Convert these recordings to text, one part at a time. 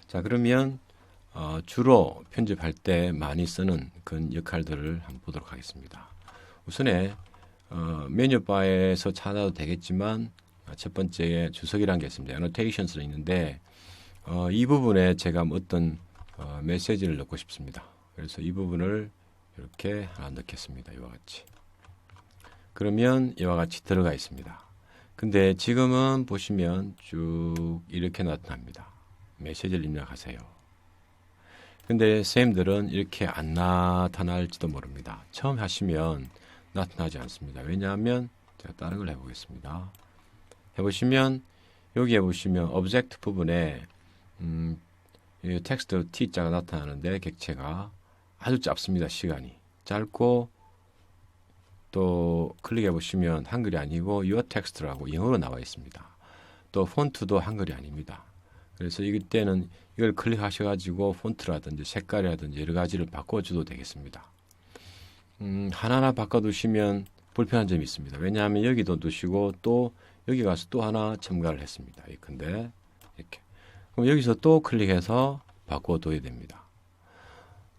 자, 그러면 주로 편집할 때 많이 쓰는 그런 역할들을 한번 보도록 하겠습니다. 우선에 메뉴바에서 찾아도 되겠지만 첫 번째에 주석이라는 게 있습니다. Annotations도 있는데 이 부분에 제가 어떤 메시지를 넣고 싶습니다. 그래서 이 부분을 이렇게 하나 넣겠습니다. 이와 같이. 그러면 이와 같이 들어가 있습니다. 근데 지금은 보시면 쭉 이렇게 나타납니다. 메시지를 입력하세요. 근데 선생님들은 이렇게 안 나타날지도 모릅니다. 처음 하시면 나타나지 않습니다. 왜냐하면 제가 다른 걸 해보겠습니다. 해보시면 여기에 보시면 오브젝트 부분에 이 텍스트 T자가 나타나는데 객체가 아주 짧습니다. 시간이 짧고 또 클릭해 보시면 한글이 아니고 Your Text라고 영어로 나와 있습니다. 또 폰트도 한글이 아닙니다. 그래서 이때는 이걸 클릭하셔가지고 폰트라든지 색깔이라든지 여러 가지를 바꿔줘도 되겠습니다. 하나하나 바꿔두시면 불편한 점이 있습니다. 왜냐하면 여기도 두시고 또 여기 가서 또 하나 첨가를 했습니다. 근데 이렇게 그럼 여기서 또 클릭해서 바꿔둬야 됩니다.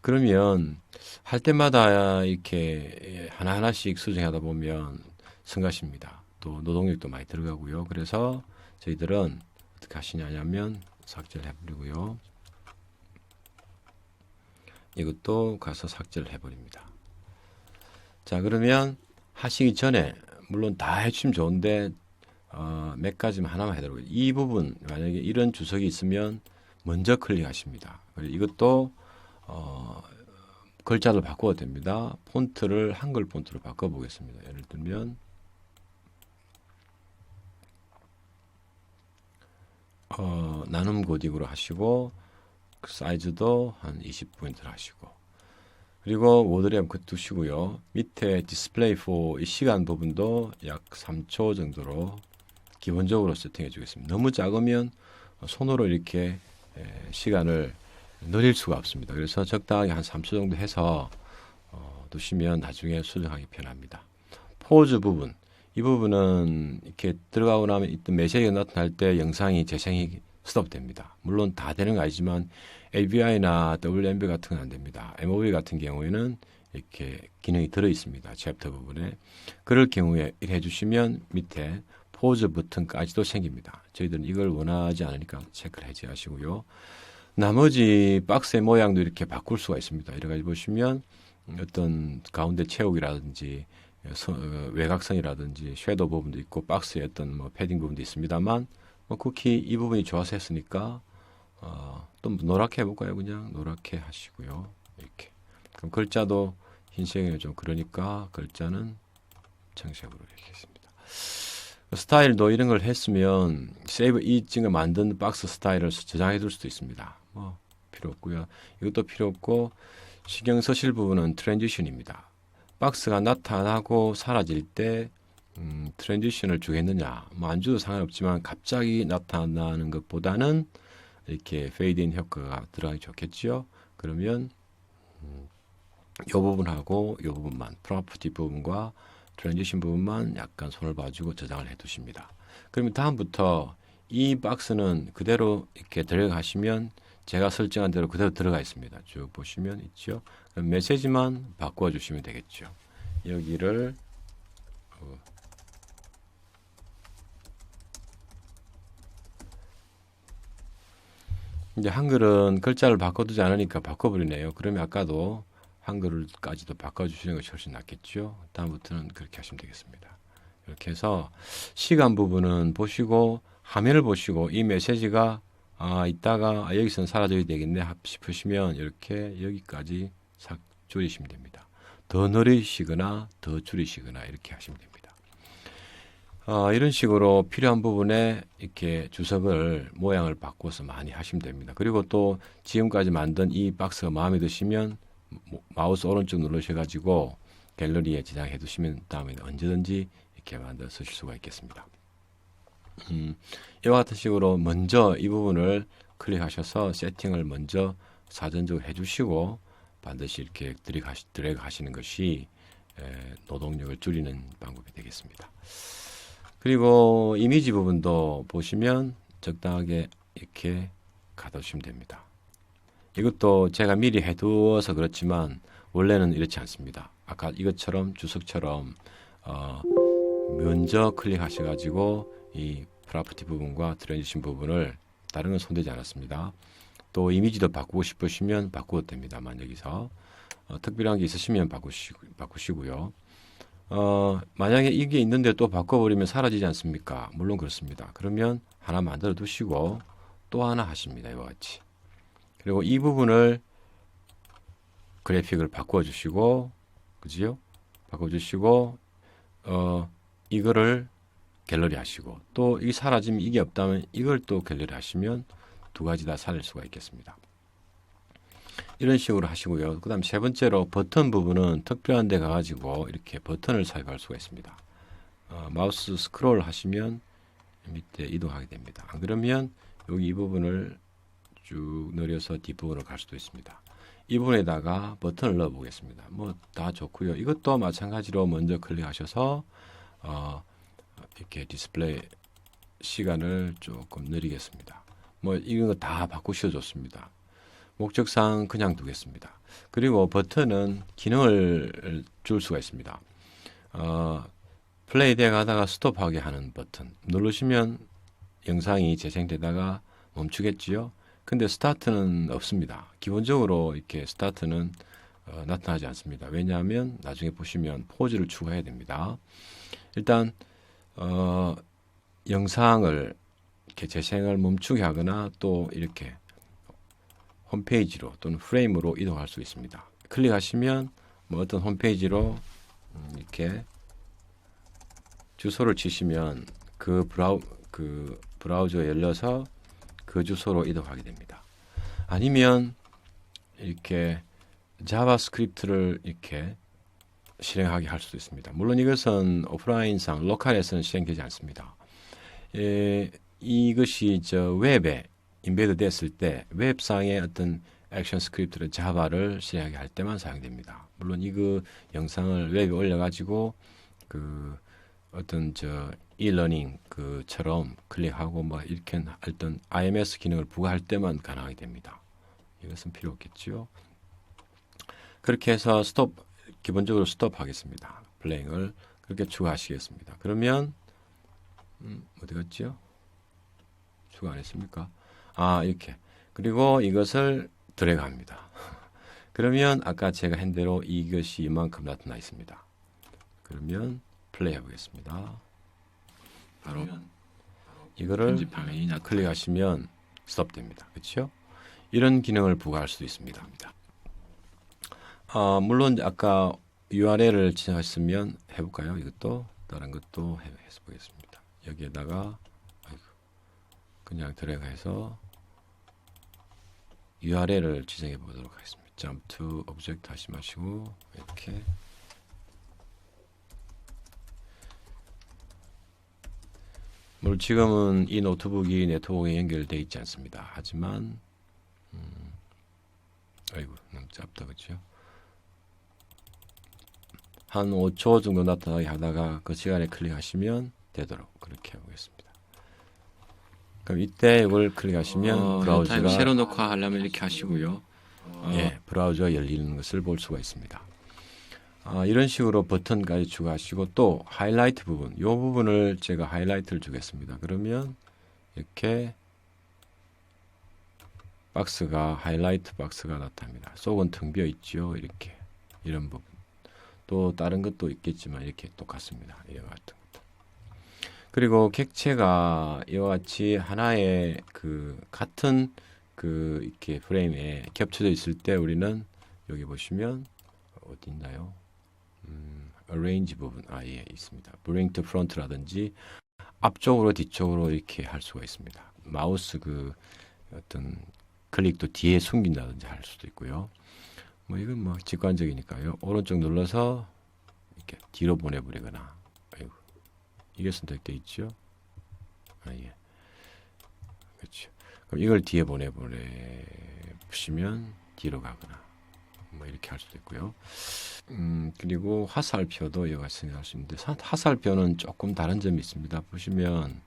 그러면 할 때마다 이렇게 하나하나씩 수정하다 보면 성가십니다. 또 노동력도 많이 들어가고요. 그래서 저희들은 어떻게 하시냐면 삭제를 해버리고요. 이것도 가서 삭제를 해버립니다. 자, 그러면 하시기 전에 물론 다 해주시면 좋은데 몇 가지만 하나만 해드리고요. 이 부분 만약에 이런 주석이 있으면 먼저 클릭하십니다. 그리고 이것도 글자를 바꿔도 됩니다. 폰트를 한글 폰트로 바꿔보겠습니다. 예를 들면 나눔 고딕으로 하시고 사이즈도 한 20포인트를 하시고 그리고 워드램 두시고요. 밑에 디스플레이 4 이 시간 부분도 약 3초 정도로 기본적으로 세팅해 주겠습니다. 너무 작으면 손으로 이렇게 시간을 늘릴 수가 없습니다. 그래서 적당하게 한 3초 정도 해서 두시면 나중에 수정하기 편합니다. 포즈 부분 이 부분은 이렇게 들어가고 나면 있던 메시지가 나타날 때 영상이 재생이 스톱됩니다. 물론 다 되는 거 아니지만 AVI나 WMV 같은 건 안 됩니다. MOV 같은 경우에는 이렇게 기능이 들어 있습니다. 챕터 부분에 그럴 경우에 이렇게 해주시면 밑에 포즈 버튼까지도 생깁니다. 저희들은 이걸 원하지 않으니까 체크를 해제하시고요. 나머지 박스의 모양도 이렇게 바꿀 수가 있습니다. 여러 가지 보시면 어떤 가운데 채우기라든지 외곽선이라든지 섀도우 부분도 있고 박스의 어떤 패딩 부분도 있습니다만 쿠키 이 부분이 좋아서 했으니까 또 노랗게 해볼까요? 그냥 노랗게 하시고요. 이렇게 그럼 글자도 흰색이 좀 그러니까 글자는 청색으로 이렇게 했습니다. 스타일도 이런 걸 했으면 세이브 이 지금 만든 박스 스타일을 저장해 둘 수도 있습니다. 필요 없고요. 이것도 필요 없고 신경 쓰실 부분은 트랜지션입니다. 박스가 나타나고 사라질 때 트랜지션을 주겠느냐 안 줘도 상관없지만 갑자기 나타나는 것보다는 이렇게 페이드인 효과가 들어가기 좋겠죠. 그러면 이 부분하고 이 부분만 프로퍼티 부분과 트랜지션 부분만 약간 손을 봐주고 저장을 해 두십니다. 그러면 다음부터 이 박스는 그대로 이렇게 들어가시면 제가 설정한 대로 그대로 들어가 있습니다. 쭉 보시면 있죠. 그럼 메시지만 바꿔 주시면 되겠죠. 여기를 이제 한글은 글자를 바꿔두지 않으니까 바꿔버리네요. 그러면 아까도 한글까지도 바꿔주시는 것이 훨씬 낫겠죠. 다음부터는 그렇게 하시면 되겠습니다. 이렇게 해서 시간 부분은 보시고 화면을 보시고 이 메시지가 이따가 여기서는 사라져야 되겠네 싶으시면 이렇게 여기까지 싹 줄이시면 됩니다. 더 늘리시거나 더 줄이시거나 이렇게 하시면 됩니다. 이런 식으로 필요한 부분에 이렇게 주석을 모양을 바꿔서 많이 하시면 됩니다. 그리고 또 지금까지 만든 이 박스가 마음에 드시면 마우스 오른쪽 누르셔가지고 갤러리에 저장해 두시면 다음에 언제든지 이렇게 만들어 쓰실 수가 있겠습니다. 이와 같은 식으로 먼저 이 부분을 클릭하셔서 세팅을 먼저 사전적으로 해주시고 반드시 이렇게 드래그 하시는 것이 노동력을 줄이는 방법이 되겠습니다. 그리고 이미지 부분도 보시면 적당하게 이렇게 가두시면 됩니다. 이것도 제가 미리 해두어서 그렇지만 원래는 이렇지 않습니다. 아까 이것처럼 주석처럼 먼저 클릭하셔가지고 이 프로퍼티 부분과 트랜지션 부분을 다른 건 손대지 않았습니다. 또 이미지도 바꾸고 싶으시면 바꾸어도 됩니다만 여기서 특별한 게 있으시면 바꾸시고요. 만약에 이게 있는데 또 바꿔버리면 사라지지 않습니까? 물론 그렇습니다. 그러면 하나 만들어 두시고 또 하나 하십니다. 이와 같이. 그리고 이 부분을 그래픽을 바꿔주시고, 그지요? 바꿔주시고, 이거를 갤러리 하시고, 또 이 사라지면 이게 없다면 이걸 또 갤러리 하시면 두 가지 다 살릴 수가 있겠습니다. 이런 식으로 하시고요. 그 다음 세 번째로 버튼 부분은 특별한 데 가가지고 이렇게 버튼을 사용할 수가 있습니다. 마우스 스크롤 하시면 밑에 이동하게 됩니다. 안 그러면 여기 이 부분을 쭉 내려서 뒷부분으로 갈 수도 있습니다. 이 부분에다가 버튼을 넣어 보겠습니다. 뭐 다 좋고요. 이것도 마찬가지로 먼저 클릭하셔서 이렇게 디스플레이 시간을 조금 느리겠습니다. 뭐 이거 다 바꾸셔도 좋습니다. 목적상 그냥 두겠습니다. 그리고 버튼은 기능을 줄 수가 있습니다. 플레이 돼 가다가 스톱하게 하는 버튼 누르시면 영상이 재생되다가 멈추겠지요. 근데 스타트는 없습니다. 기본적으로 이렇게 스타트는 나타나지 않습니다. 왜냐하면 나중에 보시면 포즈를 추가해야 됩니다. 일단 영상을 이렇게 재생을 멈추게 하거나 또 이렇게 홈페이지로 또는 프레임으로 이동할 수 있습니다. 클릭하시면 뭐 어떤 홈페이지로 이렇게 주소를 치시면 그 브라우저에 열려서 그 주소로 이동하게 됩니다. 아니면 이렇게 자바스크립트를 이렇게 실행하게 할 수도 있습니다. 물론 이것은 오프라인상 로컬에서는 실행되지 않습니다. 이것이 웹에 인베드 됐을 때 웹상의 어떤 액션 스크립트를 자바를 실행하게 할 때만 사용됩니다. 물론 이거 영상을 웹에 올려가지고 그 어떤 이러닝 그처럼 클릭하고 뭐 이렇게 어떤 IMS 기능을 부과할 때만 가능하게 됩니다. 이것은 필요 없겠지요. 그렇게 해서 기본적으로 스톱하겠습니다. 플레잉을 그렇게 추가하시겠습니다. 그러면 어디 갔지요? 추가 안 했습니까? 이렇게. 그리고 이것을 드래그합니다. 그러면 아까 제가 한 대로 이것이 이만큼 나타나 있습니다. 그러면 플레이 해보겠습니다. 바로 이거를 클릭하시면 스톱됩니다. 그렇죠? 이런 기능을 부과할 수도 있습니다. 물론 아까 URL을 지정했으면 해볼까요? 이것도 다른 것도 해서 보겠습니다. 여기에다가 그냥 드래그해서 URL을 지정해 보도록 하겠습니다. Jump to Object 하시 마시고 이렇게 물론 지금은 이 노트북이 네트워크에 연결되어 있지 않습니다. 하지만 아이고 너무 짧다 그렇죠? 한 5초 정도 나타나게 하다가 그 시간에 클릭하시면 되도록 그렇게 해보겠습니다. 그럼 이때 이걸 클릭하시면 브라우저가 새로 녹화하려면 이렇게 하시고요. 브라우저가 열리는 것을 볼 수가 있습니다. 이런 식으로 버튼까지 추가하시고 또 하이라이트 부분, 이 부분을 제가 하이라이트를 주겠습니다. 그러면 이렇게 하이라이트 박스가 나타납니다. 속은 텅 비어 있죠. 이렇게 이런 부분. 또 다른 것도 있겠지만 이렇게 똑같습니다. 이와 같은 것도. 그리고 객체가 이와 같이 하나의 같은 이렇게 프레임에 겹쳐져 있을 때 우리는 여기 보시면 어디 있나요? arrange 부분 예 있습니다. bring to front라든지 앞쪽으로 뒤쪽으로 이렇게 할 수가 있습니다. 마우스 어떤 클릭도 뒤에 숨긴다든지 할 수도 있고요. 뭐 이건 뭐 직관적이니까요. 오른쪽 눌러서 이렇게 뒤로 보내버리거나 이게 선택되어 있죠. 예. 그렇죠. 그럼 이걸 뒤에 보내보시면 뒤로 가거나 뭐 이렇게 할 수도 있고요. 그리고 화살표도 이와 같이 생각할 수 있는데 화살표는 조금 다른 점이 있습니다. 보시면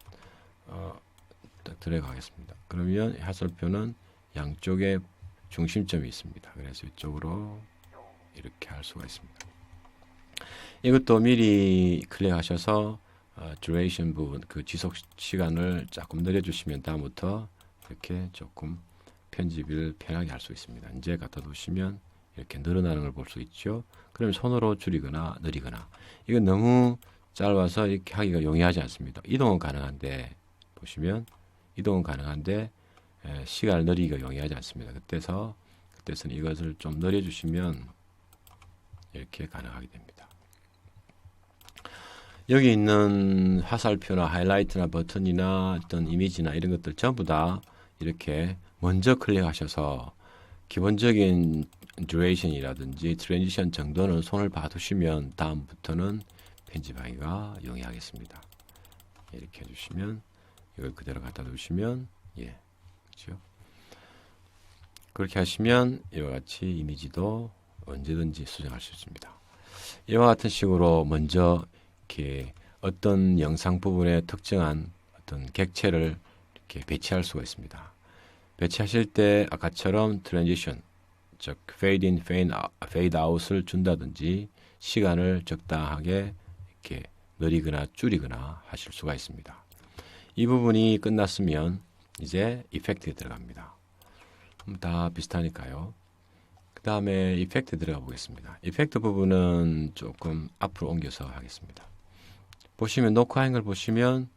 딱 드래그 하겠습니다. 그러면 화살표는 양쪽에 중심점이 있습니다. 그래서 이쪽으로 이렇게 할 수가 있습니다. 이것도 미리 클릭하셔서 duration 부분, 그 지속 시간을 조금 늘려주시면 다음부터 이렇게 조금 편집을 편하게 할 수 있습니다. 이제 갖다 두시면 이렇게 늘어나는 걸 볼 수 있죠. 그러면 손으로 줄이거나 늘리거나. 이건 너무 짧아서 이렇게 하기가 용이하지 않습니다. 이동은 가능한데 보시면 이동은 가능한데 시간을 늘리기가 용이하지 않습니다. 그때서는 이것을 좀 늘려주시면 이렇게 가능하게 됩니다. 여기 있는 화살표나 하이라이트나 버튼이나 어떤 이미지나 이런 것들 전부 다 이렇게 먼저 클릭하셔서 기본적인 듀레이션이라든지 트랜지션 정도는 손을 봐두시면 다음부터는 편집하기가 용이하겠습니다. 이렇게 해주시면 이걸 그대로 갖다 두시면 그렇죠? 그렇게 하시면 이와 같이 이미지도 언제든지 수정할 수 있습니다. 이와 같은 식으로 먼저 이렇게 어떤 영상 부분에 특정한 어떤 객체를 이렇게 배치할 수가 있습니다. 배치하실 때 아까처럼 트랜지션, 즉 fade in, fade out을 준다든지 시간을 적당하게 이렇게 늘리거나 줄이거나 하실 수가 있습니다. 이 부분이 끝났으면 이제 이펙트에 들어갑니다. 다 비슷하니까요. 그 다음에 이펙트 들어가 보겠습니다. 이펙트 부분은 조금 앞으로 옮겨서 하겠습니다. 보시면 녹화한 걸 보시면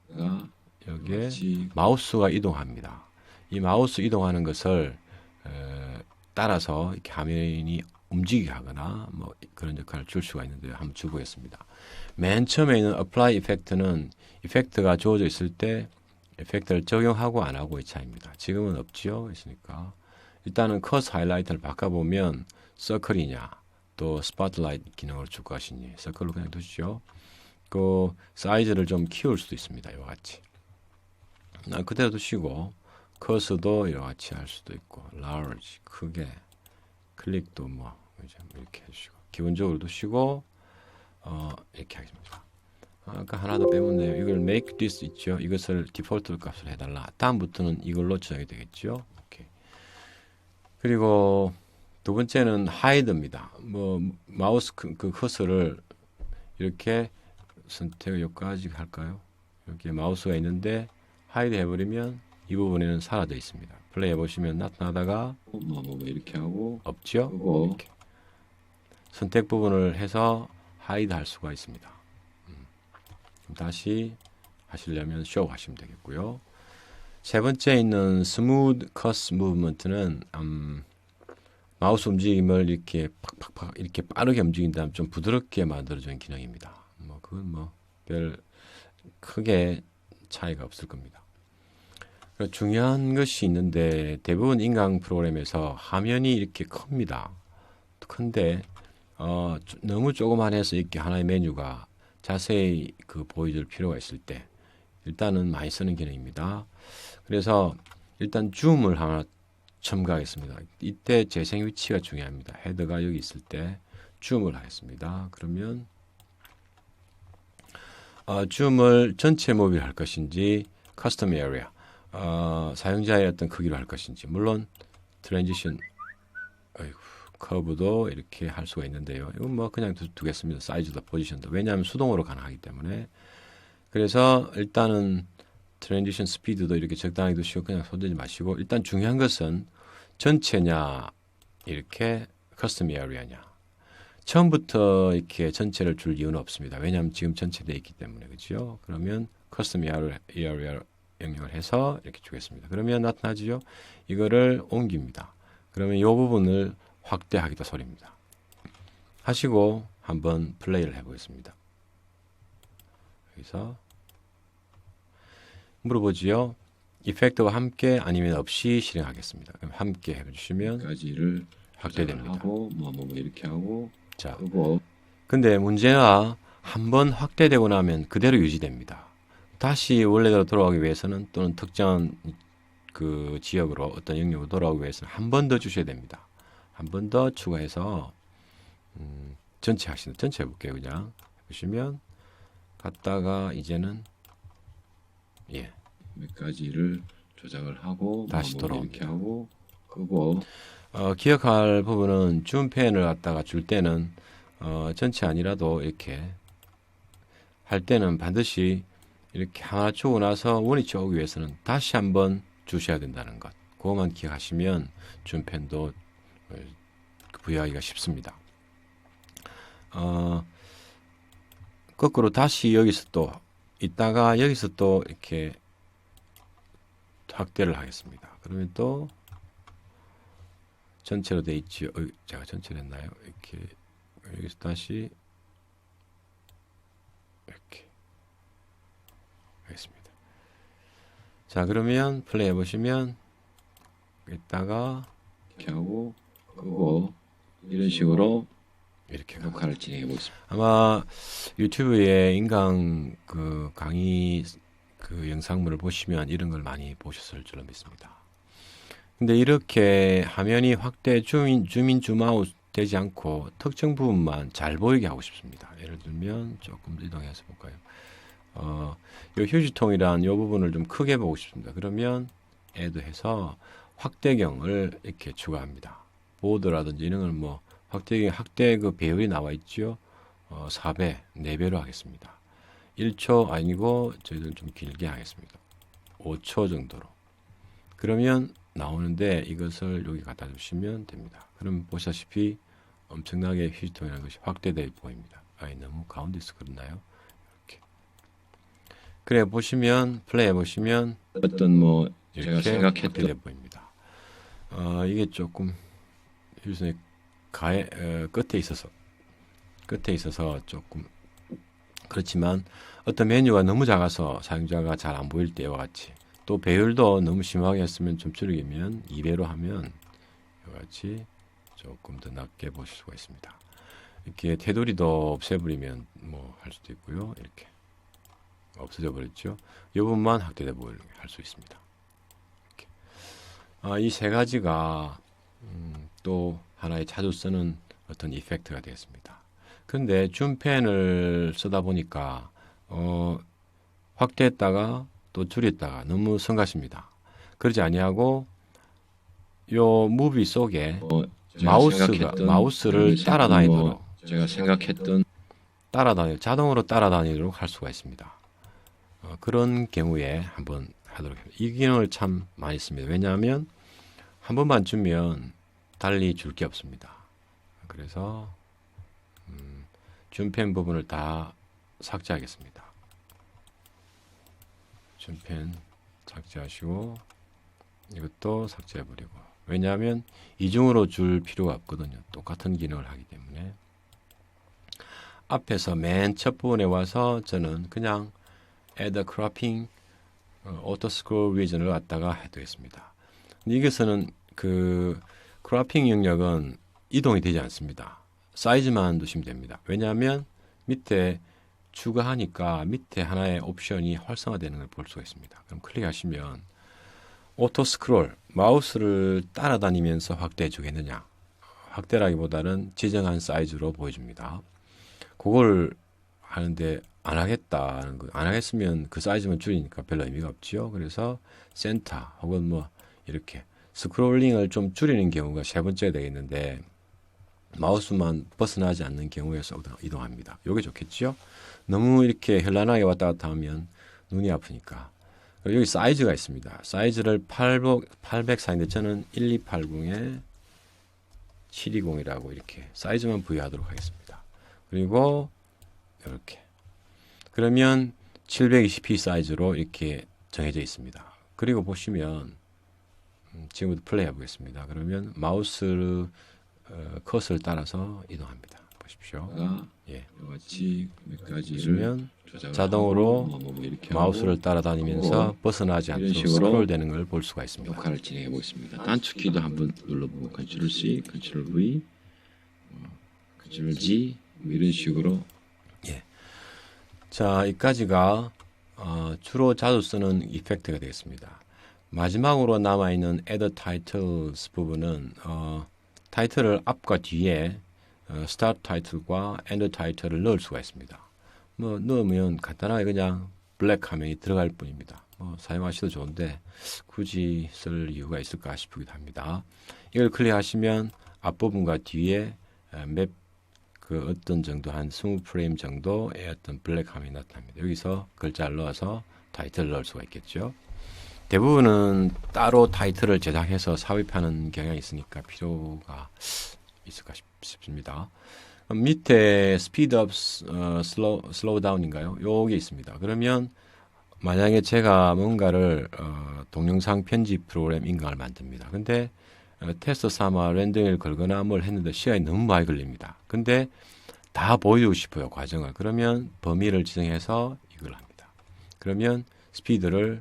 여기에 마우스가 이동합니다. 이 마우스 이동하는 것을 따라서 이렇게 화면이 움직이게 하거나 뭐 그런 역할을 줄 수가 있는데요. 한번 줘보겠습니다. 맨 처음에 있는 Apply 이펙트는 이펙트가 주어져 있을 때 이펙트를 적용하고 안 하고의 차이입니다. 지금은 없지요. 있으니까 일단은 컷 하이라이트를 바꿔보면 서클이냐 또 스포트라이트 기능을 줄 것이니 서클로 그냥 두시죠. 그 사이즈를 좀 키울 수도 있습니다. 이와 같이 그대로 두시고 컷도 이와 같이 할 수도 있고 large 크게 클릭도 뭐 이렇게 해주시고 기본적으로 두시고 이렇게 하겠습니다. 아까 하나 더 빼먹네요. 이걸 make this 있죠. 이것을 디폴트 값을 해달라. 다음부터는 이걸로 저장이 되겠죠. 오케이. 그리고 두 번째는 hide입니다. 뭐 마우스 그 커서를 이렇게 선택을 여기까지 할까요? 여기에 마우스가 있는데 hide 해버리면 이 부분에는 사라져 있습니다. 플레이 해보시면 나타나다가 뭐 이렇게 하고 없죠? 이렇게. 선택 부분을 해서 hide 할 수가 있습니다. 다시 하시려면 show 하시면 되겠고요. 세 번째 있는 smooth cut movement는 마우스 움직임을 이렇게 팍팍팍 이렇게 빠르게 움직인 다음 좀 부드럽게 만들어주는 기능입니다. 뭐 그건 뭐 별 크게 차이가 없을 겁니다. 중요한 것이 있는데 대부분 인강 프로그램에서 화면이 이렇게 큽니다. 큰데 너무 조그만해서 이렇게 하나의 메뉴가 자세히 그 보여줄 필요가 있을 때 일단은 많이 쓰는 기능입니다. 그래서 일단 줌을 하나 첨가하겠습니다. 이때 재생 위치가 중요합니다. 헤더가 여기 있을 때 줌을 하겠습니다. 그러면 줌을 전체 모비를 할 것인지 커스텀 에리아 사용자의 어떤 크기로 할 것인지 물론 트랜지션 커브도 이렇게 할 수가 있는데요. 이건 뭐 그냥 두겠습니다. 사이즈도 포지션도 왜냐하면 수동으로 가능하기 때문에 그래서 일단은 트랜지션 스피드도 이렇게 적당히 두시고 그냥 손대지 마시고 일단 중요한 것은 전체냐 이렇게 커스텀 에리아냐 처음부터 이렇게 전체를 줄 이유는 없습니다. 왜냐하면 지금 전체 되어 있기 때문에 그렇죠. 그러면 커스텀 에리아 영역을 해서 이렇게 주겠습니다. 그러면 나타나죠. 이거를 옮깁니다. 그러면 이 부분을 확대하기도 소리입니다. 하시고 한번 플레이를 해보겠습니다. 여기서 물어보지요. 이펙트와 함께 아니면 없이 실행하겠습니다. 그럼 함께 해주시면 까지를 확대됩니다. 하고 뭐 이렇게 하고 자, 근데 문제가 한번 확대되고 나면 그대로 유지됩니다. 다시 원래대로 돌아가기 위해서는 또는 특정한 그 지역으로 어떤 영역으로 돌아오기 위해서는 한 번 더 주셔야 됩니다. 한 번 더 추가해서 전체 하시는 전체 해볼게요. 그냥 보시면 갔다가 이제는 몇 가지를 조작을 하고 다시 돌아옵니다. 이렇게 하고 끄고 기억할 부분은 줌펜을 갖다가 줄 때는 전체 아니라도 이렇게 할 때는 반드시 이렇게 하나 주고 나서 원위치 오기 위해서는 다시 한번 주셔야 된다는 것. 그것만 기억하시면 줌펜도 부여하기가 쉽습니다. 거꾸로 다시 여기서 또 있다가 여기서 또 이렇게 확대를 하겠습니다. 그러면 또 전체로 돼 있지요. 제가 전체로 했나요? 이렇게 여기서 다시 이렇게 하겠습니다. 자, 그러면 플레이 해보시면 이따가 이렇게 하고 끄고 이런 식으로 이렇게 녹화를 진행해 보겠습니다. 아마 유튜브에 인강 그 강의 그 영상물을 보시면 이런 걸 많이 보셨을 줄로 믿습니다. 근데 이렇게 화면이 확대 줌인 줌아웃 되지 않고 특정 부분만 잘 보이게 하고 싶습니다. 예를 들면 조금 이동해서 볼까요? 요 휴지통이란 요 부분을 좀 크게 보고 싶습니다. 그러면 add 해서 확대경을 이렇게 추가합니다. 보드라든지 이런 걸 뭐 확대 그 배열이 나와 있죠. 4배, 4배로 하겠습니다. 1초 아니고 저희들은 좀 길게 하겠습니다. 5초 정도로. 그러면 나오는데 이것을 여기 갖다 주시면 됩니다. 그럼 보시다시피 엄청나게 휴지통이라는 것이 확대되어 보입니다. 너무 가운데서 그렇나요? 이렇게. 그래 보시면 플레이 해보시면 어떤 뭐 제가 이렇게 생각했던 확대되어 보입니다. 이게 조금 휴지통의 끝에 있어서 조금 그렇지만 어떤 메뉴가 너무 작아서 사용자가 잘 안 보일 때와 같이 또 배열도 너무 심하게 했으면 좀 줄이면 2배로 하면 이와 같이 조금 더 낮게 보실 수가 있습니다. 이렇게 테두리도 없애버리면 뭐 할 수도 있고요. 이렇게 없어져 버렸죠. 이 부분만 확대돼 보이게 할 수 있습니다. 이 세 가지가 또 하나의 자주 쓰는 어떤 이펙트가 되겠습니다. 그런데 줌펜을 쓰다 보니까 확대했다가 또 줄였다가 너무 성가십니다. 그러지 아니하고 요 무비 속에 마우스를 따라다니도록 제가 생각했던 자동으로 따라다니도록 할 수가 있습니다. 그런 경우에 한번 하도록 합니다. 이 기능을 참 많이 씁니다. 왜냐하면 한 번만 주면 달리 줄 게 없습니다. 그래서 줌펜 부분을 다 삭제하겠습니다. 줌펜 삭제하시고 이것도 삭제해버리고 왜냐하면 이중으로 줄 필요가 없거든요. 똑같은 기능을 하기 때문에 앞에서 맨 첫 부분에 와서 저는 그냥 add cropping auto scroll region을 갖다가 해두겠습니다. 이것은 그 크로핑 영역은 이동이 되지 않습니다. 사이즈만 두시면 됩니다. 왜냐하면 밑에 추가하니까 밑에 하나의 옵션이 활성화되는 걸 볼 수가 있습니다. 그럼 클릭하시면 오토 스크롤 마우스를 따라다니면서 확대해 주겠느냐? 확대라기보다는 지정한 사이즈로 보여줍니다. 그걸 하는데 안 하겠다는 거, 안 하겠으면 그 사이즈만 줄이니까 별로 의미가 없지요. 그래서 센터 혹은 뭐 이렇게 스크롤링을 좀 줄이는 경우가 세 번째가 되겠는데 마우스만 벗어나지 않는 경우에서 이동합니다. 이게 좋겠죠? 너무 이렇게 현란하게 왔다 갔다 하면 눈이 아프니까. 그리고 여기 사이즈가 있습니다. 사이즈를 800사인데 저는 1280에 720이라고 이렇게 사이즈만 부여하도록 하겠습니다. 그리고 이렇게. 그러면 720p 사이즈로 이렇게 정해져 있습니다. 그리고 보시면 지금부터 플레이 해보겠습니다. 그러면 마우스 컷을 따라서 이동합니다. 보십시오. 예. 같이 몇 가지를 그러면 자동으로 마우스를 하고 따라다니면서 벗어나지 않도록 스크롤되는 걸 볼 수가 있습니다. 녹화를 진행해 보겠습니다. 단축키도 한번 눌러보고 Ctrl C, Ctrl V, Ctrl G 이런 식으로. 예. 자, 이까지가 주로 자주 쓰는 이펙트가 되겠습니다. 마지막으로 남아있는 Add Titles 부분은 타이틀을 앞과 뒤에 Start Title과 End Title을 넣을 수가 있습니다. 뭐 넣으면 간단하게 그냥 블랙 화면이 들어갈 뿐입니다. 사용하셔도 좋은데 굳이 쓸 이유가 있을까 싶기도 합니다. 이걸 클릭하시면 앞부분과 뒤에 맵 그 어떤 정도 한 20프레임 정도의 어떤 블랙함이 나타납니다. 여기서 글자를 넣어서 타이틀을 넣을 수가 있겠죠. 대부분은 따로 타이틀을 제작해서 삽입하는 경향이 있으니까 필요가 있을까 싶습니다. 밑에 스피드업, 슬로우 다운인가요? 요게 있습니다. 그러면 만약에 제가 뭔가를 동영상 편집 프로그램 인강을 만듭니다. 근데 테스트 삼아 렌더링을 걸거나 뭘 했는데 시간이 너무 많이 걸립니다. 근데 다 보여주고 싶어요, 과정을. 그러면 범위를 지정해서 이걸 합니다. 그러면 스피드를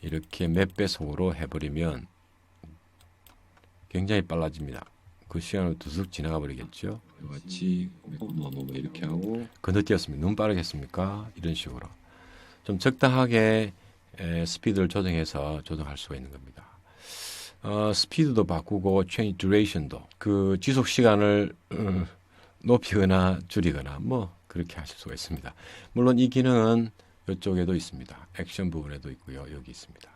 이렇게 몇 배속으로 해버리면 굉장히 빨라집니다. 그 시간을 두둑 지나가 버리겠죠. 같이 이렇게 하고 건너뛰었습니다. 너무 빠르겠습니까? 이런 식으로. 좀 적당하게 스피드를 조정해서 조정할 수가 있는 겁니다. 스피드도 바꾸고 change duration도 그 지속 시간을 높이거나 줄이거나 그렇게 하실 수가 있습니다. 물론 이 기능은 이쪽에도 있습니다. 액션 부분에도 있고요. 여기 있습니다.